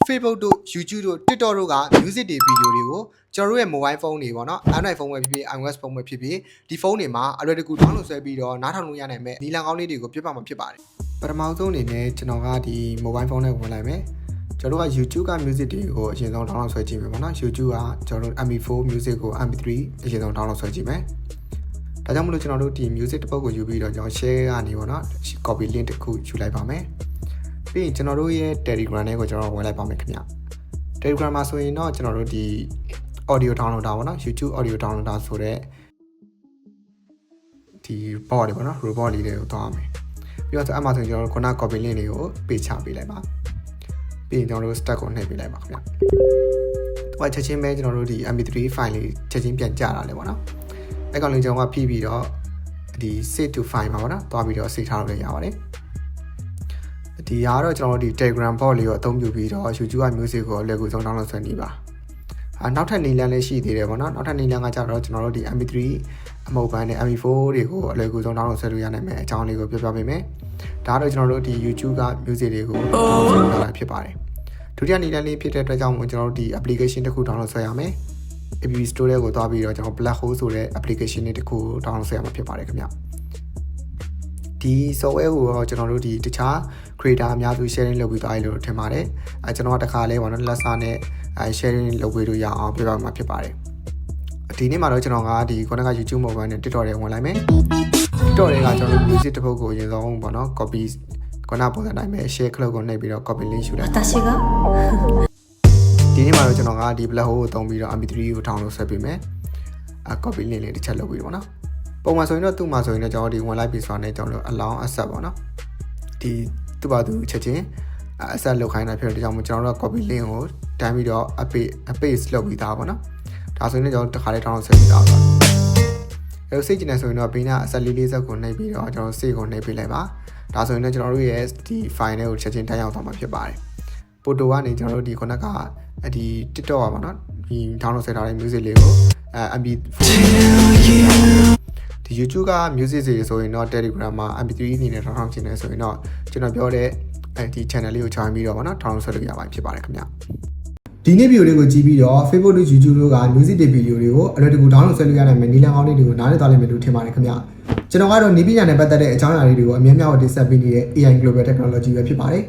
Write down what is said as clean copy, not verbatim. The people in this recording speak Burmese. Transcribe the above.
Facebook တို့ YouTube တို့ TikTok တို့က music တွေ video တွေကိုကျွန်တော်တို့ရဲ့ mobile phone တွေပေါ့နော် Android phone ပဲဖြစ်ဖြစ် iOS phone ပဲဖြစ်ဖြစ်ဒီ phone တွေမှာအလွယ်တကူ download ဆွဲပြီးတော့နားထောင်လို့ရနိုင်မဲ့နီလန်ကောင်းလေးတွေကိုပြပမှာဖြစ်ပါတယ်ပထမဆုံးအနေနဲ့ကျွန်တော်ကဒီ mobile phone နဲ့ဝင်လိုက်မယ်ကျွန်တော်တို့က YouTube က music တွေကိုအရင်ဆုံး download ဆွဲကြည့်မယ်ပေါ့နော် YouTube ကကျွန်တော်တို့ MP4 music ကို MP3 အရင်ဆုံး download ဆွဲကြည့်မယ်ဒါကြောင့်မလို့ကျွန်တော်တို့ဒီ music တစ်ပုဒ်ကိုယူပြီးတော့ကျွန်တော် share ကနေပေါ့နော် copy link တစ်ခုယူလိုက်ပါမယ်ပြီးရင်ကျွန်တော်တို့ရဲ့ Telegram နဲ့ကိုကျွန်တော်ဝင်လိုက်ပါမယ်ခင်ဗျ Telegram မှာဆိုရင်တော့ကျွန်တော်တို့ဒီ audio downloader ပေါ့နော် YouTube audio downloader ဆိုတဲ့ဒီ bot တွေပေါ့နော် robot လေးတွေကိုသွားမယ်ပြီးတော့အဲ့မှာဆိုရင်ကျွန်တော်တို့ခုန copy link တွေကိုပေးချပေးလိုက်ပါပြီးရင်ကျွန်တော်တို့ stack ကိုနှိပ်ပေးလိုက်ပါခင်ဗျဟိုချက်ချင်းပဲကျွန်တော်တို့ဒီ MP3 file လေးချက်ချင်းပြန်ကြတာလေပေါ့နော်အဲ့ကောင်လေးကျွန်တော်ကဖိပြီးတော့ဒီ save to file မှာပေါ့နော်သွားပြီးတော့ save ထားလို့ရပါတယ်ဒီကတော့ကျွန်တော်တို့ဒီ Telegram bot လေးကိုအသုံးပြုပြီးတော့ YouTube က music ကိုအလွယ်ကူဆုံး download ဆွဲနေပါနောက်ထပ်နည်းလမ်းလည်းရှိသေးတယ်ပေါ့နော်နောက်ထပ်နည်းလမ်းကကြတော့ကျွန်တော်တို့ဒီ MP3 အမှုတ်ပိုင်းနဲ့ MP4 တွေကိုအလွယ်ကူဆုံး download ဆွဲလို့ရနိုင်မယ်အကြောင်းလေးကိုပြောပြပေးမယ်ဒါကတော့ကျွန်တော်တို့ဒီ YouTube က music တွေကို download ဆွဲတာဖြစ်ပါတယ်ဒုတိယနည်းလမ်းလေးဖြစ်တဲ့အတွက်ကြောင့်ကျွန်တော်တို့ဒီ application တစ်ခု download ဆွဲရမယ် App Store ကိုသွားပြီးတော့ကျွန်တော် Black Hole ဆိုတဲ့ application လေးတစ်ခု download ဆွဲရမှာဖြစ်ပါတယ်ခင်ဗျဒီ software ကိုတော့ကျွန်တော်တို့ဒီတခြား creator အများစု sharing လုပ်ပြီးသွားပြီလို့ထင်ပါတယ်ကျွန်တော်ကတခါလဲပေါ့နော်လက်စာနဲ့sharing လုပ်ပေးလို့ရအောင်ပြပြမှာဖြစ်ပါတယ်ဒီနေ့မှာတော့ကျွန်တော်ကဒီခုနက YouTube mobile နဲ့ TikTok တွေဝင်လိုက်မယ် TikTok တွေကကျွန်တော်တို့ music တစ်ပုဒ်ကိုအရင်ဆုံးပေါ့နော် copy ခုနပုံစံတိုင်းပဲ share ခလုတ်ကိုနှိပ်ပြီးတော့ copy link ယူလိုက်ဒီနေ့မှာတော့ကျွန်တော်ကဒီ Black Hole ကိုသုံးပြီးတော့ MP3 ကို download ဆွဲပေးမယ်copy link လေးတစ်ချက်လုပ်ပြီးပေါ့နော်ပုံမှန်ဆိုရင်တော့သူ့မှာဆိုရင်တော့ကျွန်တော်ဒီဝင်လိုက်ပြီဆိုတာနဲ့ကျွန်တော်တို့ allow accept ပေါ့နော်ဒီသူ့ဘာသူချက်ချင်းaccept လုပ်ခိုင်းတာဖြစ်တဲ့ကြောင့်မို့ကျွန်တော်တို့ copy link ကိုတန်းပြီးတော့ paste လုပ်ပြီးသားပေါ့နော်ဒါဆိုရင်ကျွန်တော်တို့တစ်ခါလေး download ဆက်ပြီးသားပါအဲစိတ်ကျင်နေဆိုရင်တော့ဘေးနာ accept လေးဆက်ကိုနှိပ်ပြီးတော့ကျွန်တော် save ကိုနှိပ်ပေးလိုက်ပါဒါဆိုရင်လည်းကျွန်တော်တို့ရဲ့ဒီ file နဲ့ကိုချက်ချင်းတက်ရောက်သွားမှာဖြစ်ပါတယ်ပိုတိုကနေကျွန်တော်တို့ဒီခုနကဒီ TikTok ပါနော်ဒီ download ဆက်ထားတဲ့ music လေးကိုMP4 ဒီ YouTube က music တွေဆိုရင်တော့ Telegram မှာ MP3 အနေနဲ့ download ချင်တယ်ဆိုရင်တော့ကျွန်တော်ပြောတဲ့ဒီ channel လေးကို join ပြီးတော့ဗောနော် download ဆက်လို့ရပါဖြစ်ပါတယ်ခင်ဗျဒီနေ့ video လေးကိုကြည့်ပြီးတော့ Facebook တို့ YouTube တို့က music တွေ video တွေကိုအလွယ်တကူ download ဆက်လို့ရနိုင်မယ်နီလန်ကောင်းလေးတွေကိုနားလည်သွားလိမ့်မယ်လို့ထင်ပါတယ်ခင်ဗျကျွန်တော်ကတော့နေပညာနဲ့ပတ်သက်တဲ့အကြောင်းအရာလေးတွေကိုအများကြီးတင်ဆက်ပေးနေတဲ့ AI Global Technology ပဲဖြစ်ပါတယ်